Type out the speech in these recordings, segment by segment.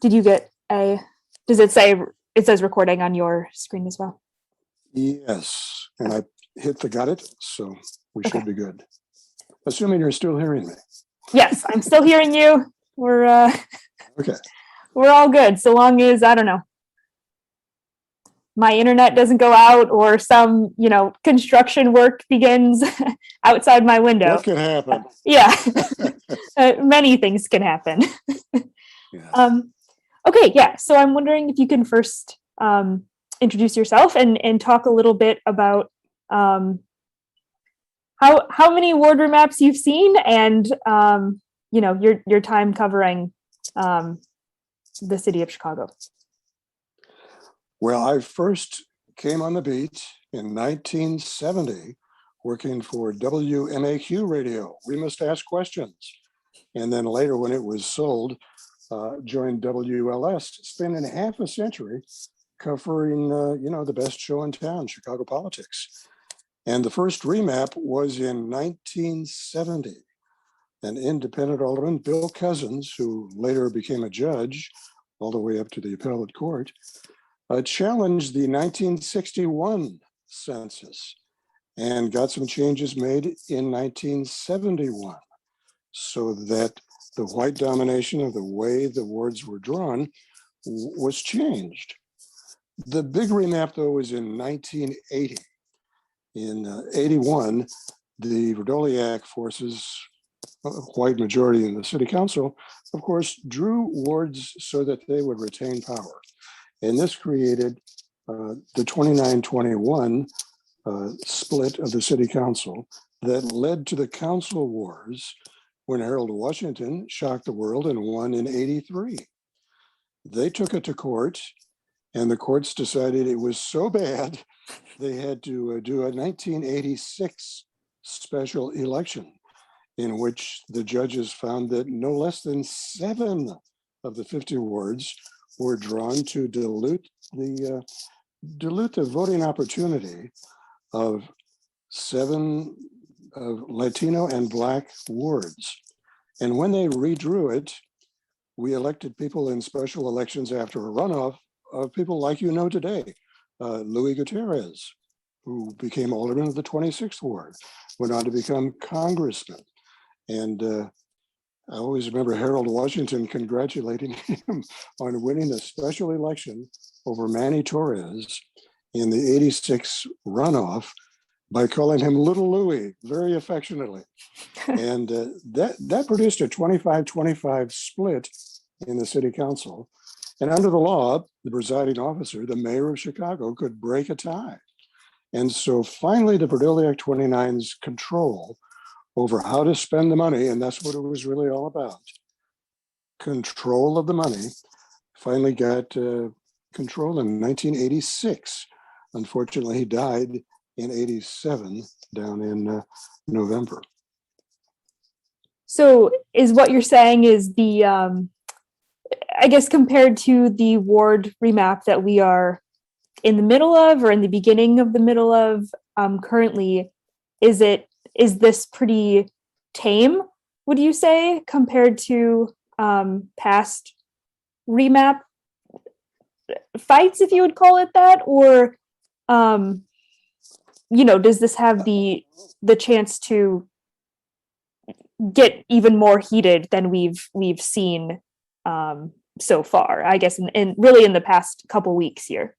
Did you get does it say, it says recording on your screen as well? Yes, and I hit the got it, so we Okay. should be good. Assuming you're still hearing me. Yes, I'm still hearing you. We're Okay. we're all good, so long as, I don't know, my internet doesn't go out or some, construction work begins outside my window. What can happen? Yeah. Many things can happen. Yes. Okay, yeah. So I'm wondering if you can first introduce yourself and talk a little bit about how many ward remaps you've seen, and your time covering the city of Chicago. Well, I first came on the beat in 1970, working for WMAQ radio. We Must Ask Questions. And then later, when it was sold, joined WLS, spending half a century covering, the best show in town, Chicago politics. And the first remap was in 1970. An independent alderman, Bill Cousins, who later became a judge all the way up to the appellate court, challenged the 1961 census and got some changes made in 1971 so that the white domination of the way the wards were drawn was changed. The big remap, though, was in 1980. In 81, the Verdoliak forces, a white majority in the city council, of course, drew wards so that they would retain power. And this created the 29-21 split of the city council that led to the council wars when Harold Washington shocked the world and won in 83. They took it to court, and the courts decided it was so bad they had to do a 1986 special election in which the judges found that no less than 7 of the 50 wards were drawn to dilute the voting opportunity of 7 of Latino and Black wards. And when they redrew it, we elected people in special elections after a runoff of people like today. Louis Gutierrez, who became alderman of the 26th ward, went on to become congressman. And I always remember Harold Washington congratulating him on winning a special election over Manny Torres in the 86 runoff by calling him Little Louie very affectionately. And that produced a 25-25 split in the city council. And under the law, the presiding officer, the mayor of Chicago, could break a tie. And so finally, the Verdoliak 29's control over how to spend the money, and that's what it was really all about, control of the money, finally got control in 1986. Unfortunately, he died in 87 down in November. So is what you're saying is the, I guess compared to the ward remap that we are in the middle of or in the beginning of the middle of currently, is this pretty tame, would you say, compared to past remap fights, if you would call it that? Or, does this have the chance to get even more heated than we've seen so far, I guess, in really in the past couple weeks here?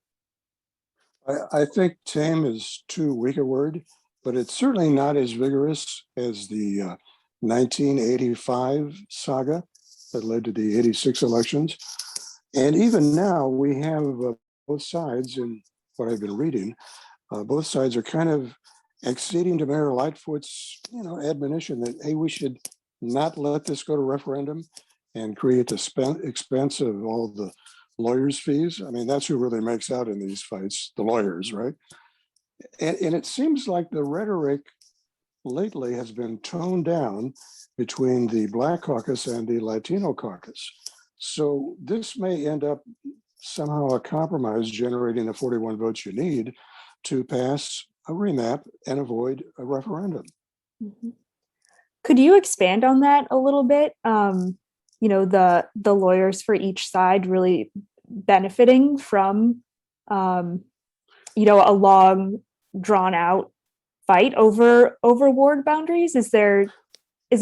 I think tame is too weak a word, but it's certainly not as vigorous as the 1985 saga that led to the 86 elections. And even now we have both sides, in what I've been reading, both sides are kind of acceding to Mayor Lightfoot's admonition that, hey, we should not let this go to referendum and create the expense of all the lawyers' fees. I mean, that's who really makes out in these fights, the lawyers, right? And it seems like the rhetoric lately has been toned down between the Black caucus and the Latino caucus. So this may end up somehow a compromise generating the 41 votes you need to pass a remap and avoid a referendum. Mm-hmm. Could you expand on that a little bit? the lawyers for each side really benefiting from a long drawn out fight over ward boundaries? Is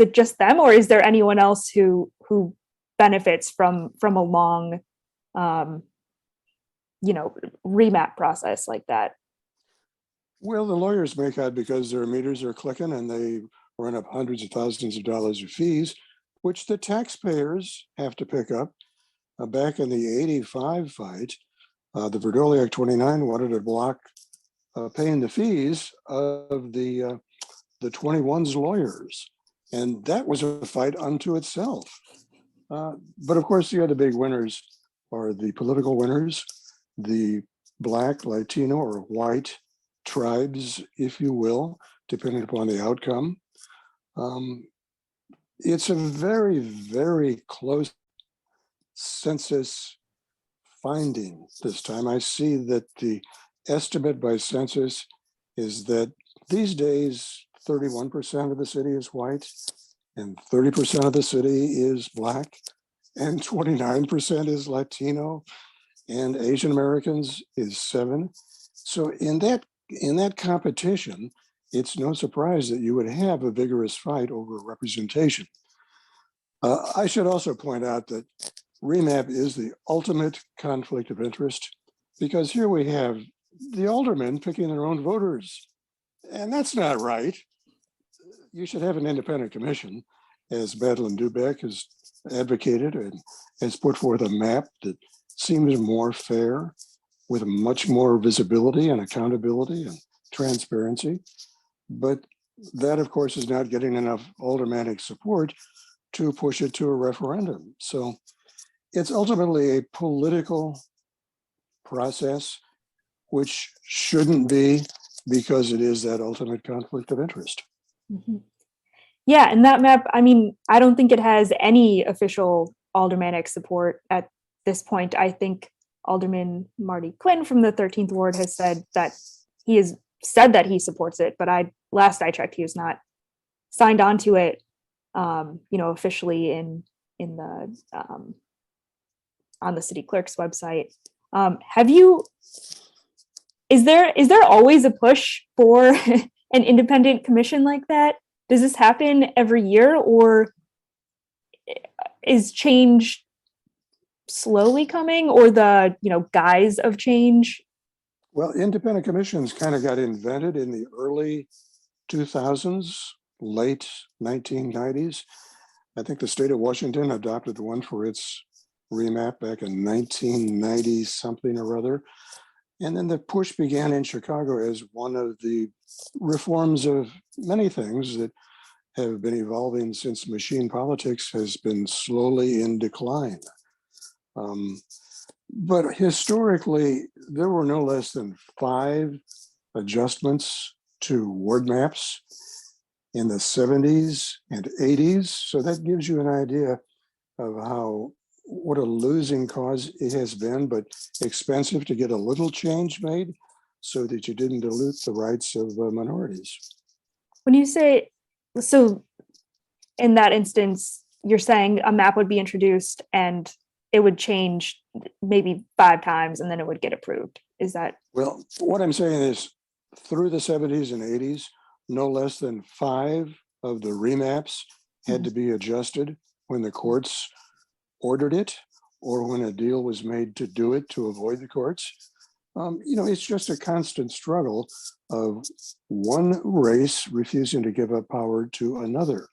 it just them, or is there anyone else who benefits from a long remap process like that? Well, the lawyers make out because their meters are clicking and they run up hundreds of thousands of dollars of fees, which the taxpayers have to pick up. Back in the 85 fight, the Verdoli Act 29 wanted to block paying the fees of the 21's lawyers. And that was a fight unto itself. But of course, the other big winners are the political winners, the Black, Latino, or white tribes, if you will, depending upon the outcome. It's a very, very close census finding this time. I see that the estimate by census is that these days 31% of the city is white and 30% of the city is Black and 29% is Latino and Asian Americans is 7%. So in that competition, it's no surprise that you would have a vigorous fight over representation. I should also point out that remap is the ultimate conflict of interest, because here we have the aldermen picking their own voters, and that's not right. You should have an independent commission, as Madeline Dubeck has advocated and has put forth a map that seems more fair, with much more visibility and accountability and transparency. But that, of course, is not getting enough aldermanic support to push it to a referendum. So it's ultimately a political process, which shouldn't be, because it is that ultimate conflict of interest. Mm-hmm. Yeah, and that map, I mean, I don't think it has any official aldermanic support at this point. I think Alderman Marty Quinn from the 13th Ward has said that he supports it, but last I checked, he was not signed on to it, officially in the on the city clerk's website. Is there always a push for an independent commission like that? Does this happen every year, or is change slowly coming, or the guise of change? Well, independent commissions kind of got invented in the early 2000s, late 1990s. I think the state of Washington adopted one for its remap back in 1990 something or other. And then the push began in Chicago as one of the reforms of many things that have been evolving since machine politics has been slowly in decline. But historically, there were no less than 5 adjustments to word maps in the 70s and 80s. So that gives you an idea of what a losing cause it has been, but expensive to get a little change made so that you didn't dilute the rights of minorities. When you say, so in that instance, you're saying a map would be introduced and it would change maybe 5 times and then it would get approved. Is that? Well, what I'm saying is through the 70s and 80s, no less than 5 of the remaps had to be adjusted when the courts ordered it or when a deal was made to do it to avoid the courts. It's just a constant struggle of one race refusing to give up power to another.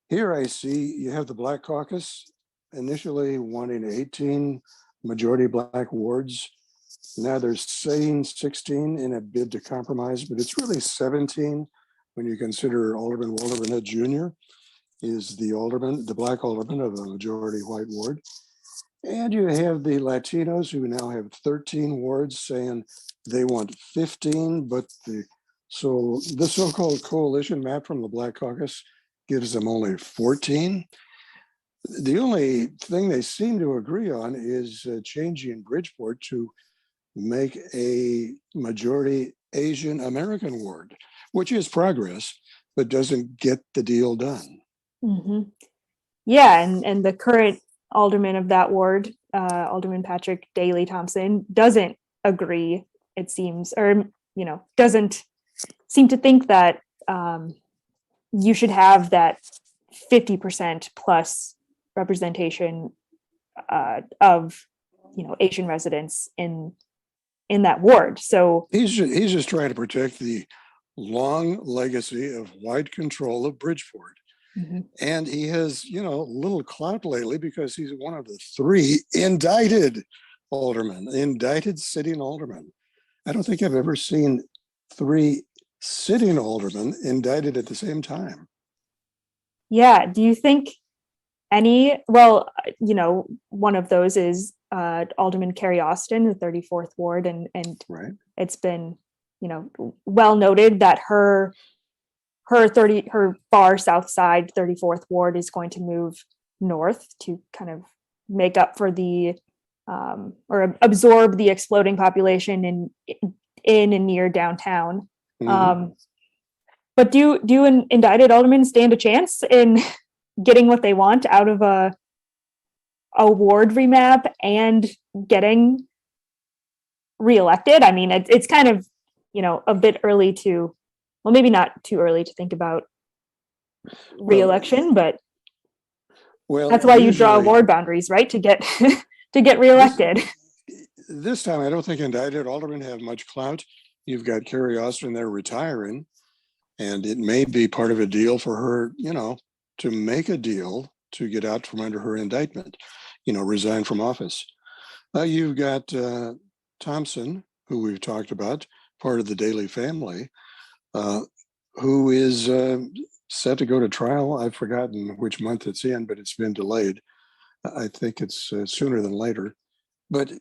Here I see you have the Black Caucus initially wanting 18 majority Black wards. Now they're saying 16 in a bid to compromise, but it's really 17 when you consider Alderman Walter Burnett Jr. is the Black alderman of a majority white ward. And you have the Latinos who now have 13 wards saying they want 15, but the so-called coalition map from the Black Caucus gives them only 14. The only thing they seem to agree on is changing Bridgeport to make a majority Asian American ward, which is progress, but doesn't get the deal done. Mm-hmm. Yeah, and the current alderman of that ward, Alderman Patrick Daley Thompson, doesn't agree, it seems, or doesn't seem to think that you should have that 50% plus representation of Asian residents in that ward. So he's just trying to protect the long legacy of wide control of Bridgeport. mhm. And he has, little clout lately because he's one of the 3 indicted aldermen, indicted sitting aldermen. I don't think I've ever seen 3 sitting aldermen indicted at the same time. Yeah, do you think well, one of those is Alderman Carrie Austin, the 34th ward, and Right. it's been well noted that her far south side 34th ward is going to move north to kind of make up for the or absorb the exploding population in and near downtown. Mhm. But do indicted aldermen stand a chance in getting what they want out of a ward remap and getting reelected? I mean, it's kind of a bit early to, well, maybe not too early to think about reelection, but that's why you draw usually ward boundaries, right? To get to get this, reelected. this time, I don't think indicted aldermen have much clout. You've got Carrie Austin there retiring, and it may be part of a deal for her, to make a deal to get out from under her indictment, resign from office. You've got Thompson, who we've talked about, part of the Daley family, who is set to go to trial. I've forgotten which month it's in, but it's been delayed. I think it's sooner than later. But,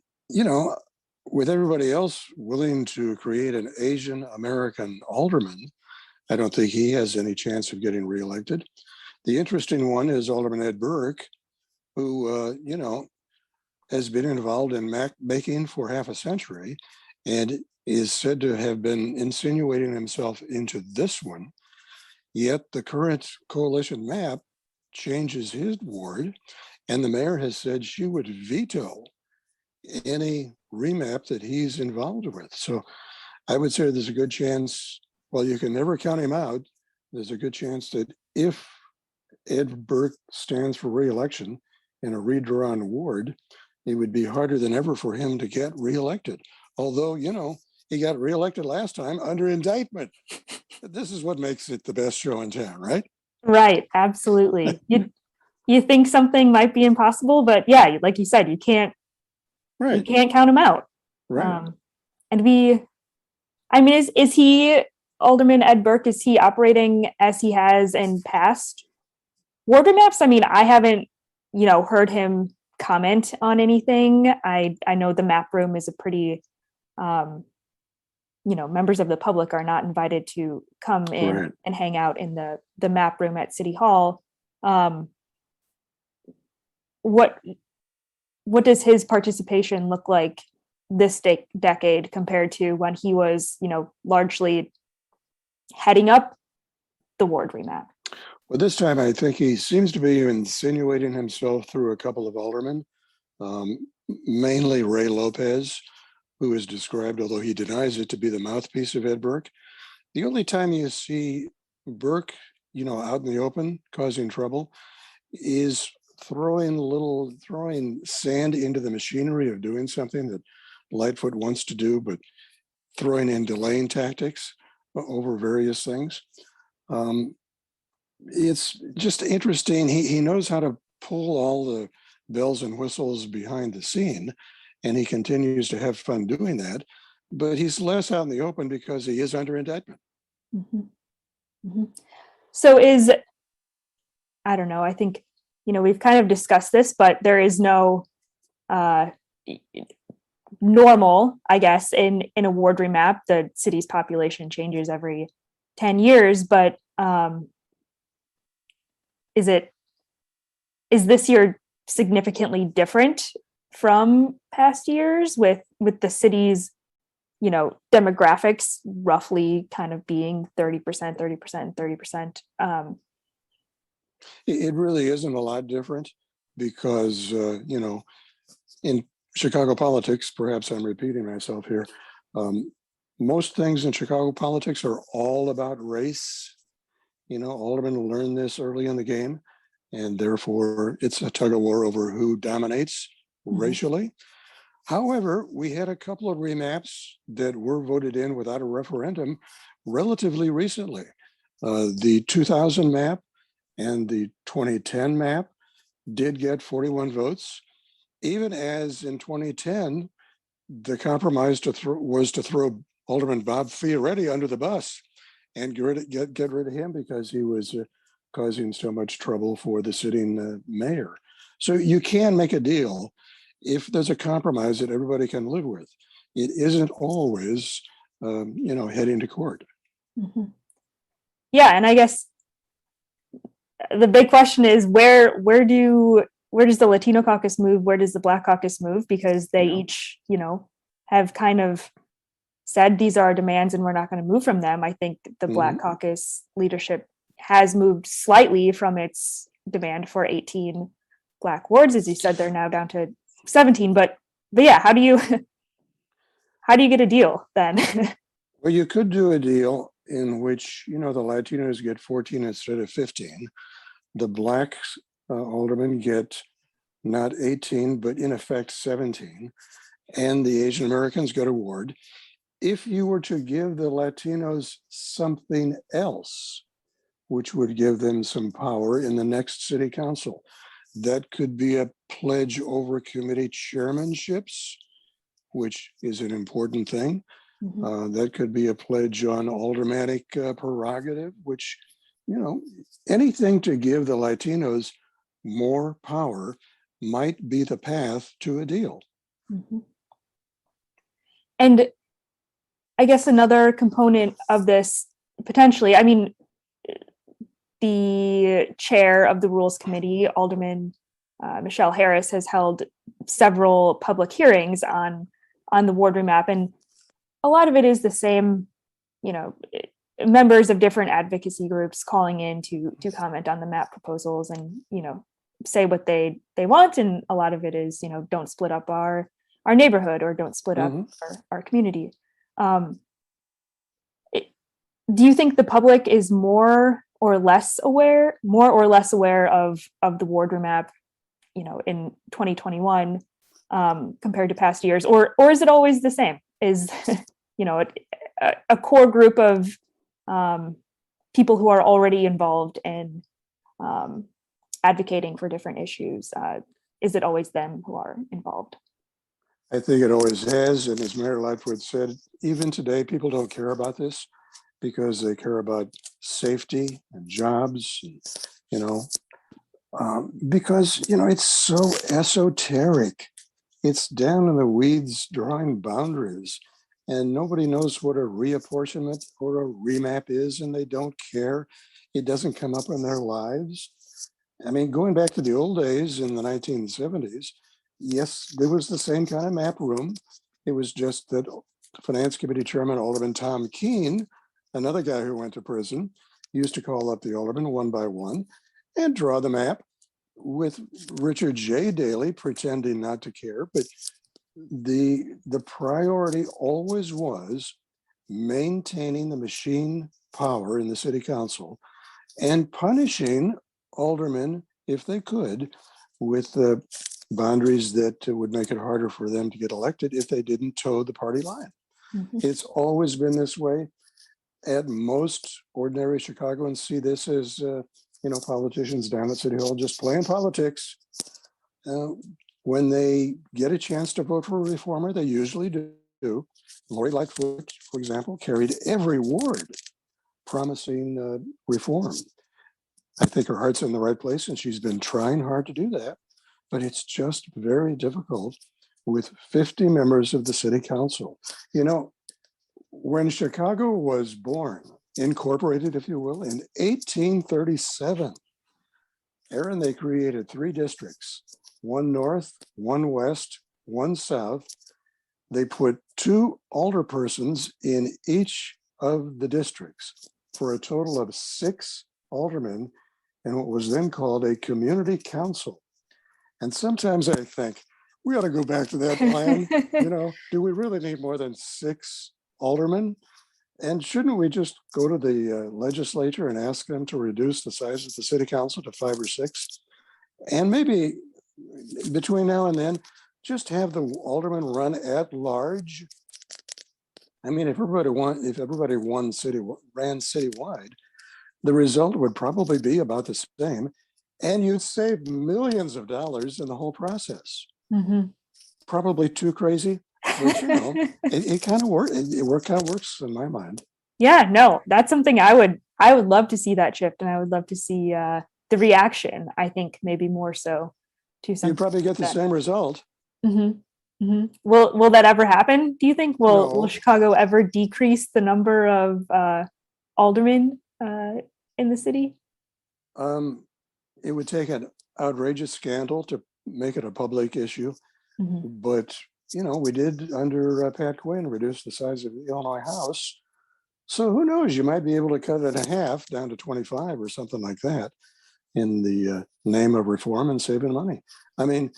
with everybody else willing to create an Asian American alderman, I don't think he has any chance of getting reelected. The interesting one is Alderman Ed Burke, who, has been involved in map making for half a century and is said to have been insinuating himself into this one. Yet the current coalition map changes his ward, and the mayor has said she would veto any remap that he's involved with. So I would say there's a good chance, well, you can never count him out. There's a good chance that if Ed Burke stands for reelection in a redrawn ward, it would be harder than ever for him to get reelected. Although, he got reelected last time under indictment. This is what makes it the best show in town, right? Right, absolutely. You think something might be impossible, but yeah, like you said, you can't count him out. Right. And I mean, is he, Alderman Ed Burke, is he operating as he has in past ward maps? I mean, I haven't, heard him comment on anything. I know the map room is a pretty, members of the public are not invited to come in Right. and hang out in the map room at City Hall. What does his participation look like this decade compared to when he was, largely heading up the ward remap? Well, this time I think he seems to be insinuating himself through a couple of aldermen, mainly Ray Lopez, who is described, although he denies it, to be the mouthpiece of Ed Burke. The only time you see Burke, out in the open causing trouble is throwing sand into the machinery of doing something that Lightfoot wants to do, but throwing in delaying tactics over various things. It's just interesting. He knows how to pull all the bells and whistles behind the scene, and he continues to have fun doing that. But he's less out in the open because he is under indictment. Mm-hmm. Mm-hmm. So I don't know, I think, we've kind of discussed this, but there is no normal, I guess, in a ward remap. The city's population changes every 10 years, but is this year significantly different from past years with the city's demographics roughly kind of being 30%, 30%, 30%? It really isn't a lot different because, in Chicago politics, perhaps I'm repeating myself here, most things in Chicago politics are all about race. Aldermen learn this early in the game, and therefore it's a tug of war over who dominates racially. However, we had a couple of remaps that were voted in without a referendum relatively recently. The 2000 map and the 2010 map did get 41 votes, even as in 2010, the compromise was to throw Alderman Bob Fioretti under the bus and get rid of him because he was causing so much trouble for the sitting mayor. So you can make a deal if there's a compromise that everybody can live with. It isn't always, heading to court. Mm-hmm. Yeah, and I guess the big question is where does the Latino caucus move? Where does the Black caucus move? Because they each, have kind of said these are our demands and we're not going to move from them. I think the Black caucus leadership has moved slightly from its demand for 18 Black wards. As you said, they're now down to 17. But yeah, how do you get a deal then? Well, you could do a deal in which, the Latinos get 14 instead of 15. The Black aldermen get not 18, but in effect 17. And the Asian Americans get a ward. If you were to give the Latinos something else, which would give them some power in the next city council, that could be a pledge over committee chairmanships, which is an important thing. That could be a pledge on aldermanic prerogative, which, anything to give the Latinos more power might be the path to a deal. And I guess another component of this, potentially, I mean, the chair of the Rules Committee, Alderman Michelle Harris, has held several public hearings on the ward remap, and a lot of it is the same, members of different advocacy groups calling in to comment on the map proposals and, say what they want. And a lot of it is, don't split up our neighborhood or don't split up our community. Do you think the public is more or less aware of the ward remap, in 2021 compared to past years, or is it always the same? Is a core group of people who are already involved in advocating for different issues? Is it always them who are involved? I think it always has. And as Mayor Lightfoot said, even today, people don't care about this because they care about safety and jobs, because, it's so esoteric. It's down in the weeds drawing boundaries, and nobody knows what a reapportionment or a remap is, and they don't care. It doesn't come up in their lives. I mean, going back to the old days in the 1970s, yes, there was the same kind of map room. It was just that Finance Committee Chairman Alderman Tom Keene, another guy who went to prison, used to call up the aldermen one by one and draw the map, with Richard J. Daley pretending not to care. But the priority always was maintaining the machine power in the city council and punishing aldermen, if they could, with the boundaries that would make it harder for them to get elected if they didn't toe the party line. It's always been this way. At most, ordinary Chicagoans see this as politicians down at City Hall just playing politics. When they get a chance to vote for a reformer, they usually do. Lori Lightfoot, for example, carried every ward promising reform. I think her heart's in the right place, and she's been trying hard to do that. But it's just very difficult with 50 members of the city council. When Chicago was born, incorporated, if you will, in 1837, Erin, they created 3 districts, one north, one west, one south. They put 2 alderpersons in each of the districts for a total of 6 aldermen and what was then called a community council. And sometimes I think we ought to go back to that plan. Do we really need more than 6 aldermen? And shouldn't we just go to the legislature and ask them to reduce the size of the city council to 5 or 6? And maybe between now and then, just have the aldermen run at large. I mean, if everybody ran citywide, the result would probably be about the same, and you'd save millions of dollars in the whole process. Mhm. Probably too crazy, but it kind of works. It kind of works in my mind. Yeah, no, that's something I would love to see that shift, and I would love to see the reaction. I think maybe more so to something. You'd probably get the same result. Mm-hmm. Mm-hmm. Will that ever happen? Do you think will Chicago ever decrease the number of aldermen in the city? It would take an outrageous scandal to make it a public issue, but we did under Pat Quinn reduce the size of the Illinois House. So who knows? You might be able to cut it in half down to 25 or something like that in the name of reform and saving money. I mean,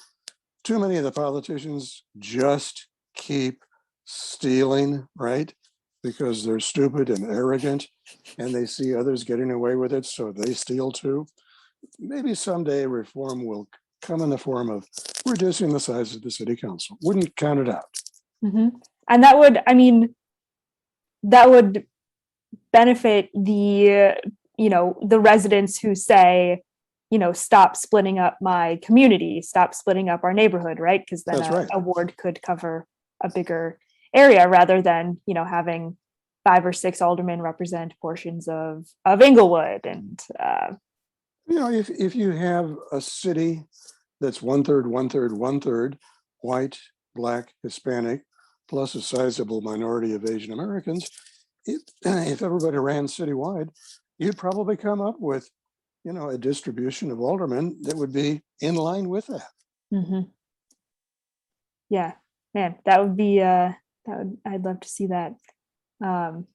too many of the politicians just keep stealing, right? Because they're stupid and arrogant and they see others getting away with it, so they steal too. Maybe someday reform will come in the form of reducing the size of the city council. Wouldn't count it out. Mm-hmm. And that would benefit the residents who say, stop splitting up my community, stop splitting up our neighborhood, right? Because then a ward could cover a bigger area rather than, having 5 or 6 aldermen represent portions of Inglewood. And, if you have a city that's 1/3, 1/3, 1/3, white, black, Hispanic, plus a sizable minority of Asian Americans, if everybody ran citywide, you'd probably come up with a distribution of aldermen that would be in line with that. Mm-hmm. Yeah, man, that would be I'd love to see that. And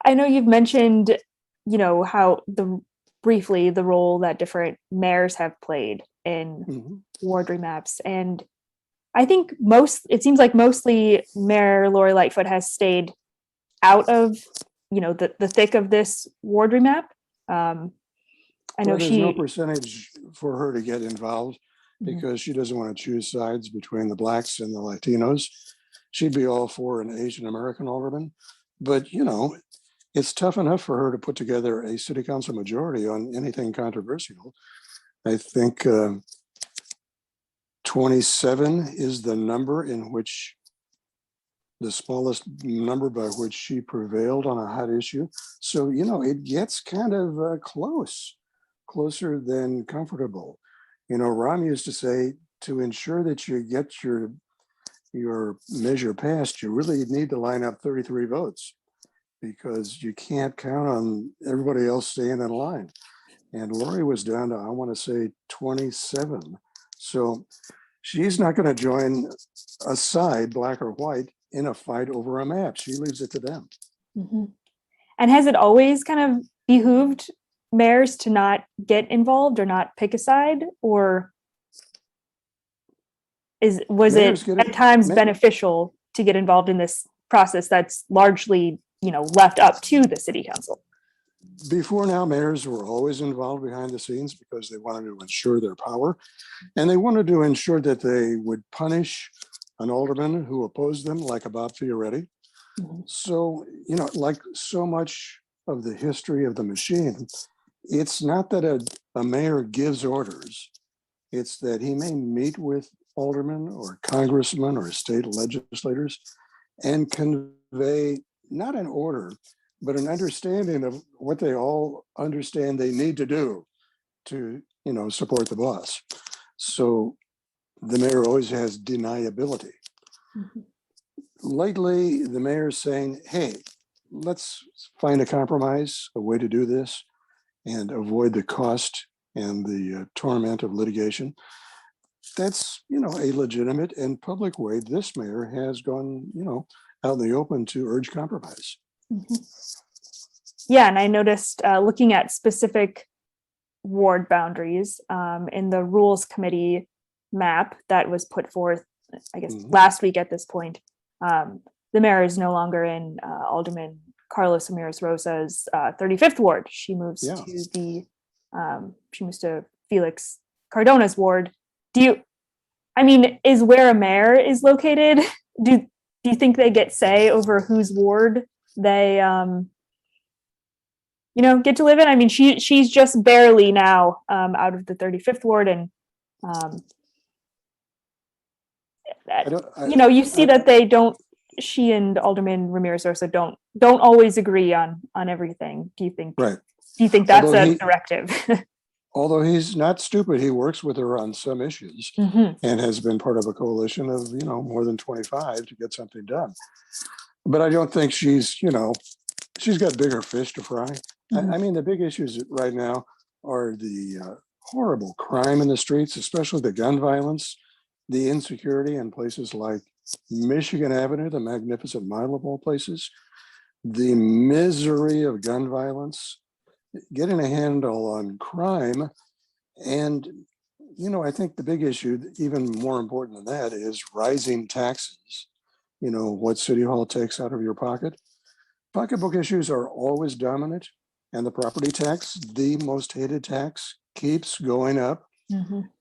I know you've mentioned how briefly the role that different mayors have played in ward remaps, and I think it seems like mostly Mayor Lori Lightfoot has stayed out of the thick of this ward remap. I know there's no percentage for her to get involved because she doesn't want to choose sides between the blacks and the Latinos. She'd be all for an Asian American alderman, but it's tough enough for her to put together a city council majority on anything controversial. I think 27 is the number in which the smallest number by which she prevailed on a hot issue. So, it gets kind of closer than comfortable. Ron used to say, to ensure that you get your measure passed, you really need to line up 33 votes because you can't count on everybody else staying in line. And Lori was down to, I want to say 27. So she's not going to join a side, black or white, in a fight over a map. She leaves it to them. Mm-hmm. And has it always kind of behooved mayors to not get involved or not pick a side, or was it at times beneficial to get involved in this process that's largely left up to the city council? Before now, mayors were always involved behind the scenes because they wanted to ensure their power, and they wanted to ensure that they would punish an alderman who opposed them, like Bob Fioretti. So, like so much of the history of the machine, it's not that a mayor gives orders. It's that he may meet with aldermen or congressmen or state legislators and convey not an order, but an understanding of what they all understand they need to do to, support the boss. So the mayor always has deniability. Lately, the mayor's saying, hey, let's find a compromise, a way to do this and avoid the cost and the torment of litigation. That's, a legitimate and public way this mayor has gone, out in the open to urge compromise. Yeah, and I noticed looking at specific ward boundaries in the rules committee map that was put forth, I guess, last week at this point. The mayor is no longer in Alderman Carlos Ramirez Rosa's 35th ward. She moves to the Felix Cardona's ward. Is where a mayor is located, do you think they get say over whose ward they get to live in? I mean, she's just barely now out of the 35th ward, and you see that they don't. She and Alderman Ramirez Rosa don't always agree on everything. Do you think? Right. Do you think that's a directive? Although he's not stupid, he works with her on some issues and has been part of a coalition of more than 25 to get something done. But I don't think she's got bigger fish to fry. I mean, the big issues right now are the horrible crime in the streets, especially the gun violence, the insecurity in places like Michigan Avenue, the magnificent mile of all places, the misery of gun violence, getting a handle on crime. And, I think the big issue, even more important than that, is rising taxes. What City Hall takes out of your pocket. Pocketbook issues are always dominant, and the property tax, the most hated tax, keeps going up.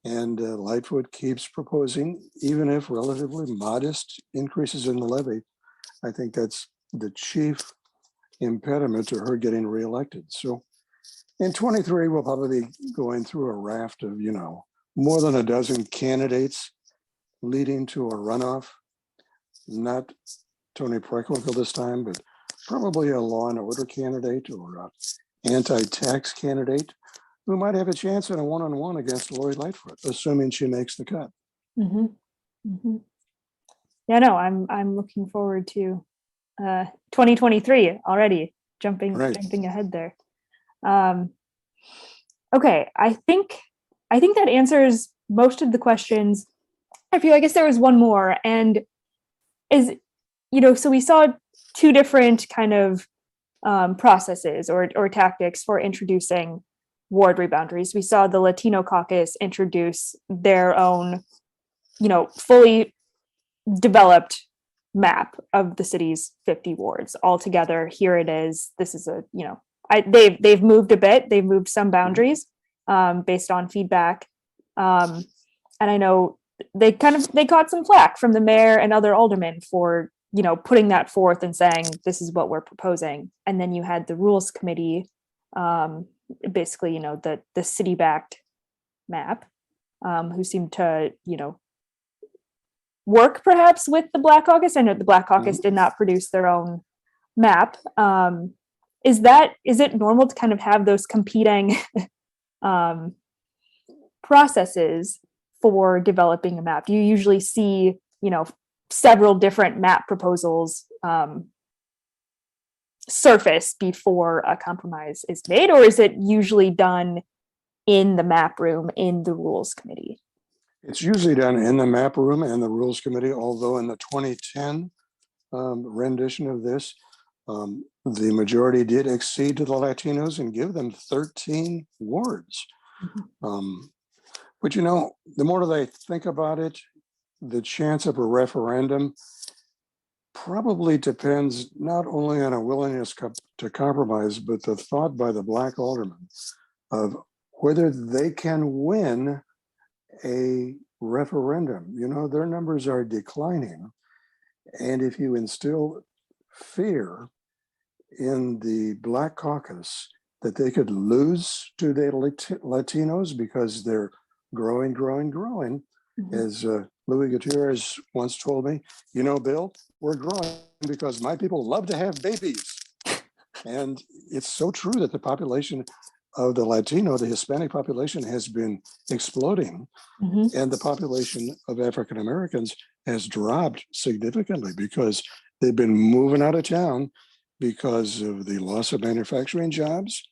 And Lightfoot keeps proposing, even if relatively modest increases in the levy. I think that's the chief impediment to her getting reelected. So in 23, we'll probably be going through a raft of, more than a dozen candidates leading to a runoff. Not Tony Preckwinkle this time, but probably a law and order candidate or an anti-tax candidate who might have a chance in a one-on-one against Lori Lightfoot, assuming she makes the cut. Yeah, no, I'm looking forward to 2023 already, jumping ahead there. Okay, I think that answers most of the questions. I guess there was one more, and so we saw two different kind of processes or tactics for introducing ward reboundaries. We saw the Latino caucus introduce their own, fully developed map of the city's 50 wards all together. Here it is. This is they've moved a bit. They've moved some boundaries based on feedback. And I know they caught some flack from the mayor and other aldermen for, putting that forth and saying, this is what we're proposing. And then you had the rules committee, basically, the city-backed map, who seemed to, work perhaps with the Black Caucus. I know the Black Caucus did not produce their own map. Is it normal to kind of have those competing processes for developing a map? Do you usually see, several different map proposals surface before a compromise is made, or is it usually done in the map room in the rules committee? It's usually done in the map room and the rules committee, although in the 2010 rendition of this, the majority did accede to the Latinos and give them 13 wards. But the more they think about it, the chance of a referendum probably depends not only on a willingness to compromise, but the thought by the Black aldermen of whether they can win a referendum. Their numbers are declining. And if you instill fear in the Black caucus that they could lose to the Latinos because they're growing, as Louis Gutierrez once told me, Bill, we're growing because my people love to have babies. And it's so true that the population of the Hispanic population has been exploding, and the population of African Americans has dropped significantly because they've been moving out of town because of the loss of manufacturing jobs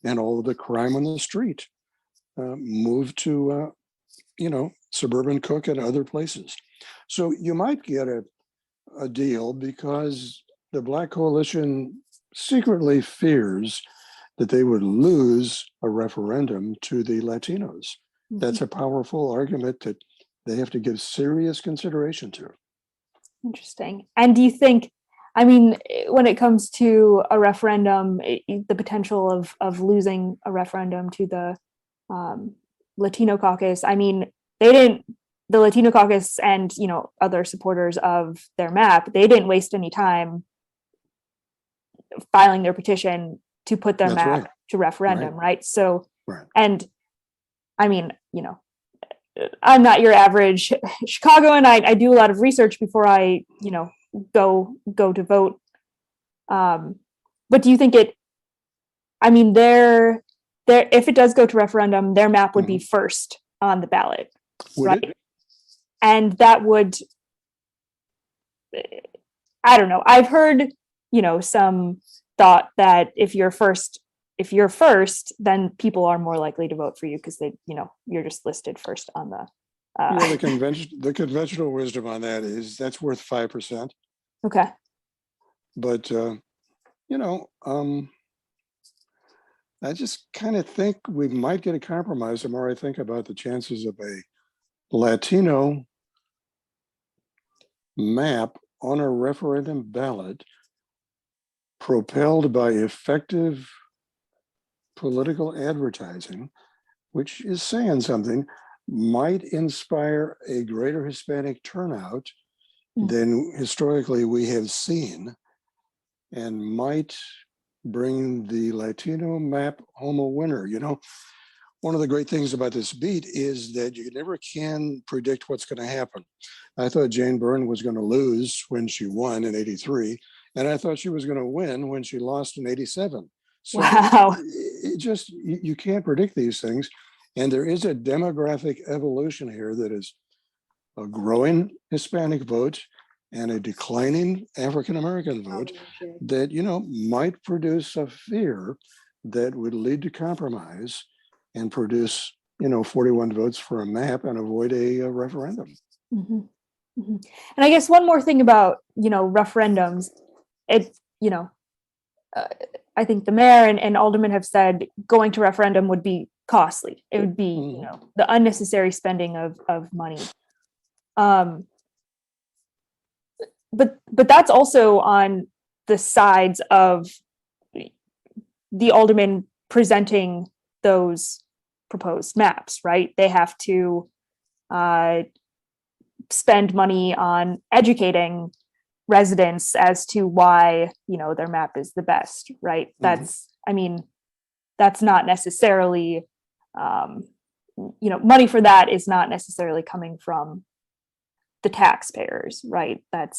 and all of the crime on the street. Moved to, suburban Cook and other places. So you might get a deal because the Black coalition secretly fears that they would lose a referendum to the Latinos. That's a powerful argument that they have to give serious consideration to. Interesting. And do you think, I mean, when it comes to a referendum, the potential of losing a referendum to the Latino caucus, I mean, the Latino caucus and, other supporters of their map, they didn't waste any time filing their petition to put their That's map right. to referendum, right? So, Right. and I mean, I'm not your average Chicagoan. I do a lot of research before I, go to vote. But do you think if it does go to referendum, their map would be first on the ballot, Would right? it? And that would, I don't know. I've heard, some thought that if you're first, then people are more likely to vote for you because you're just listed first on the. Yeah, the conventional wisdom on that is that's worth 5%. Okay. But I just kind of think we might get a compromise the more I think about the chances of a Latino map on a referendum ballot propelled by effective political advertising, which is saying something, might inspire a greater Hispanic turnout than historically we have seen, and might bring the Latino map home a winner. One of the great things about this beat is that you never can predict what's going to happen. I thought Jane Byrne was going to lose when she won in '83, and I thought she was going to win when she lost in '87. So wow. You can't predict these things. And there is a demographic evolution here that is a growing Hispanic vote and a declining African-American vote that, might produce a fear that would lead to compromise and produce, 41 votes for a map and avoid a referendum. Mm-hmm. Mm-hmm. And I guess one more thing about, referendums, I think the mayor and aldermen have said going to referendum would be costly. It would be, the unnecessary spending of money. But that's also on the sides of the aldermen presenting those proposed maps, right? They have to spend money on educating residents as to why, their map is the best, right? That's not necessarily, money for that is not necessarily coming from the taxpayers, right? It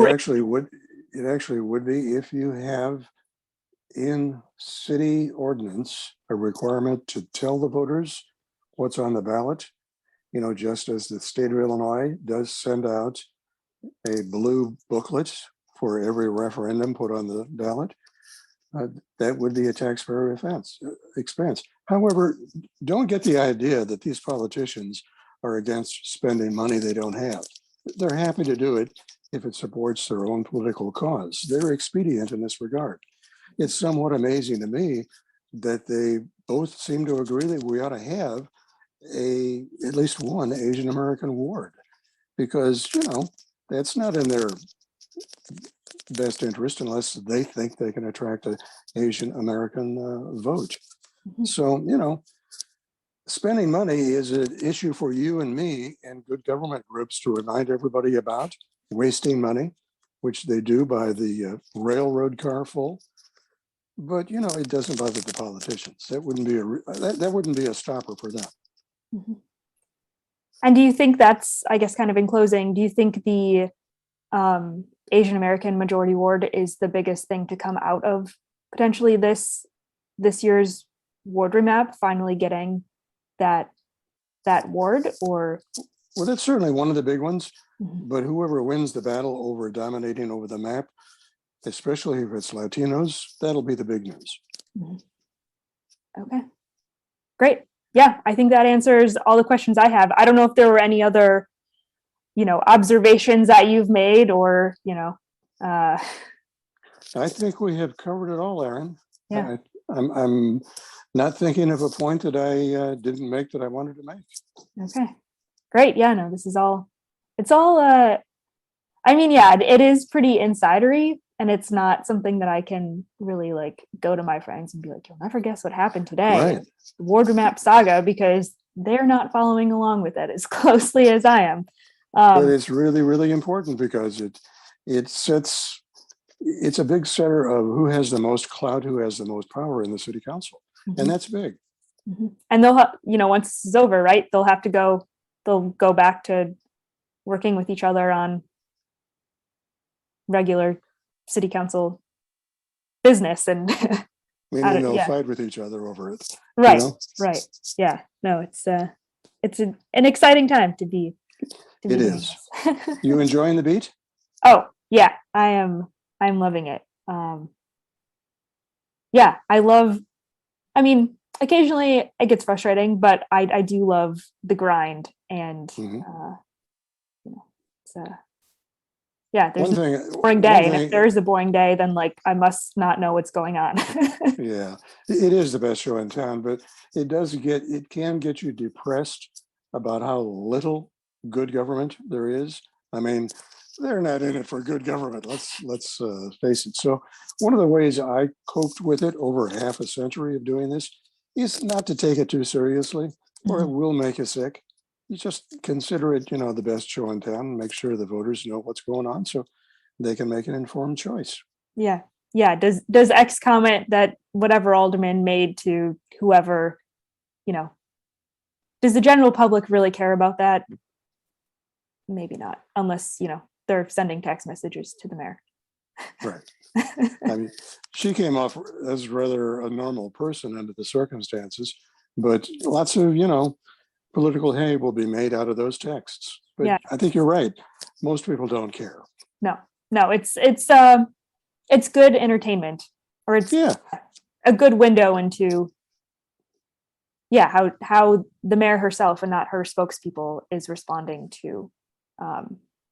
actually would be if you have in city ordinance a requirement to tell the voters what's on the ballot, just as the state of Illinois does send out a blue booklet for every referendum put on the ballot. That would be a taxpayer expense. However, don't get the idea that these politicians are against spending money they don't have. They're happy to do it if it supports their own political cause. They're expedient in this regard. It's somewhat amazing to me that they both seem to agree that we ought to have at least one Asian American ward, because, that's not in their best interest unless they think they can attract an Asian American vote. So, spending money is an issue for you and me and good government groups to remind everybody about. Wasting money, which they do by the railroad car full. But, it doesn't bother the politicians. That wouldn't be a stopper for them. Mm-hmm. And do you think that's, I guess, kind of in closing, do you think the Asian American majority ward is the biggest thing to come out of potentially this year's ward remap, finally getting that ward? Or well, that's certainly one of the big ones. But whoever wins the battle over dominating over the map, especially if it's Latinos, that'll be the big news. Okay, great. Yeah, I think that answers all the questions I have. I don't know if there were any other, observations that you've made or, I think we have covered it all, Erin. Yeah. I'm not thinking of a point that I didn't make that I wanted to make. Okay. Great. Yeah, no, this is all, it's all, I mean, yeah, it is pretty insidery, and it's not something that I can really like go to my friends and be like, you'll never guess what happened today. Right. The Ward Remap saga, because they're not following along with it as closely as I am. But it's really, really important because it sets, it's a big setter of who has the most clout, who has the most power in the city council. Mhm. And that's big. Mhm. And they'll have, once this is over, right, they'll go back to working with each other on regular city council business and Meaning they'll yeah, fight with each other over it. right, You know? right, yeah, no, it's an exciting time to be It doing is. this. You enjoying the beat? Oh yeah, I'm loving it. Yeah, I mean, occasionally it gets frustrating, but I do love the grind, and Mhm. it's yeah, there's One no thing, boring day, and if there is a boring day, then like I must not know what's going on. yeah, it is the best show in town, but it can get you depressed about how little good government there is. I mean, they're not in it for good government. Let's face it. So one of the ways I coped with it over half a century of doing this is not to take it too seriously, or it will make you sick. You just consider it, the best show in town, and make sure the voters know what's going on so they can make an informed choice. Yeah. Yeah. Does X comment that whatever alderman made to whoever, does the general public really care about that? Maybe not, unless, they're sending text messages to the mayor. Right. I mean, she came off as rather a normal person under the circumstances, but lots of, political hay will be made out of those texts. But Yeah. I think you're right. Most people don't care. No, it's good entertainment, or it's Yeah. a good window into how the mayor herself and not her spokespeople is responding to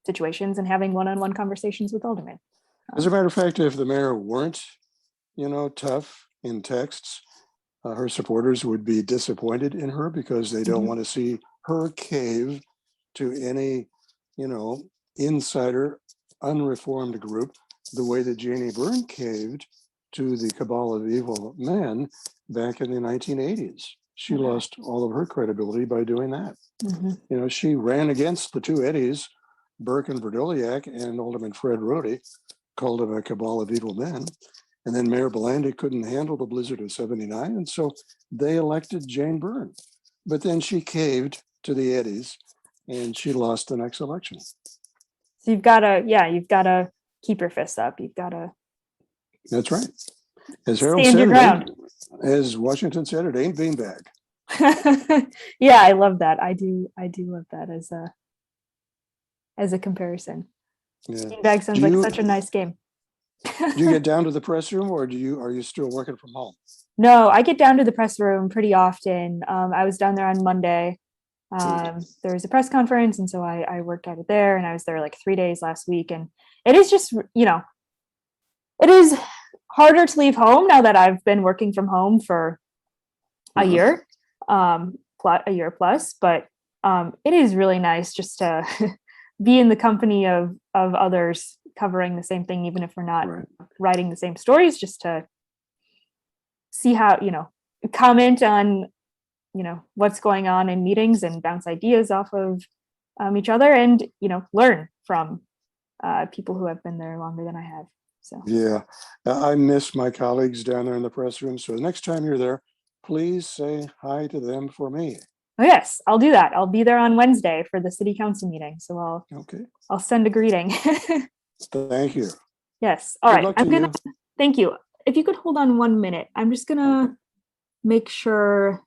situations and having one-on-one conversations with aldermen. As a matter of fact, if the mayor weren't, tough in texts, her supporters would be disappointed in her because they don't want to see her cave to any, insider, unreformed group the way that Janie Byrne caved to the cabal of evil men back in the 1980s. She lost all of her credibility by doing that. She ran against the two Eddies, Burke and Verdoliak, and Alderman Fred Rody, called him a cabal of evil men. And then Mayor Belandi couldn't handle the blizzard of 79. And so they elected Jane Byrne. But then she caved to the Eddies and she lost the next election. So you've got to keep your fists up. You've got to. That's right. As Harold stand said, your ground. As Washington said, it ain't beanbag. Yeah, I love that. I do love that as a comparison. Yeah. Beanbag sounds like such a nice game. Do you get down to the press room, or are you still working from home? No, I get down to the press room pretty often. I was down there on Monday. There was a press conference, and so I worked out of there, and I was there like 3 days last week. And it is just, it is harder to leave home now that I've been working from home for a year, a year plus. But it is really nice just to be in the company of others covering the same thing, even if we're not writing the same stories, just to see how, comment on, what's going on in meetings and bounce ideas off of each other, and, learn from people who have been there longer than I have. So yeah, I miss my colleagues down there in the press room. So the next time you're there, please say hi to them for me. Oh yes, I'll do that. I'll be there on Wednesday for the city council meeting. So I'll send a greeting. Thank you. Yes. All right. You. Thank you. If you could hold on 1 minute, I'm just gonna make sure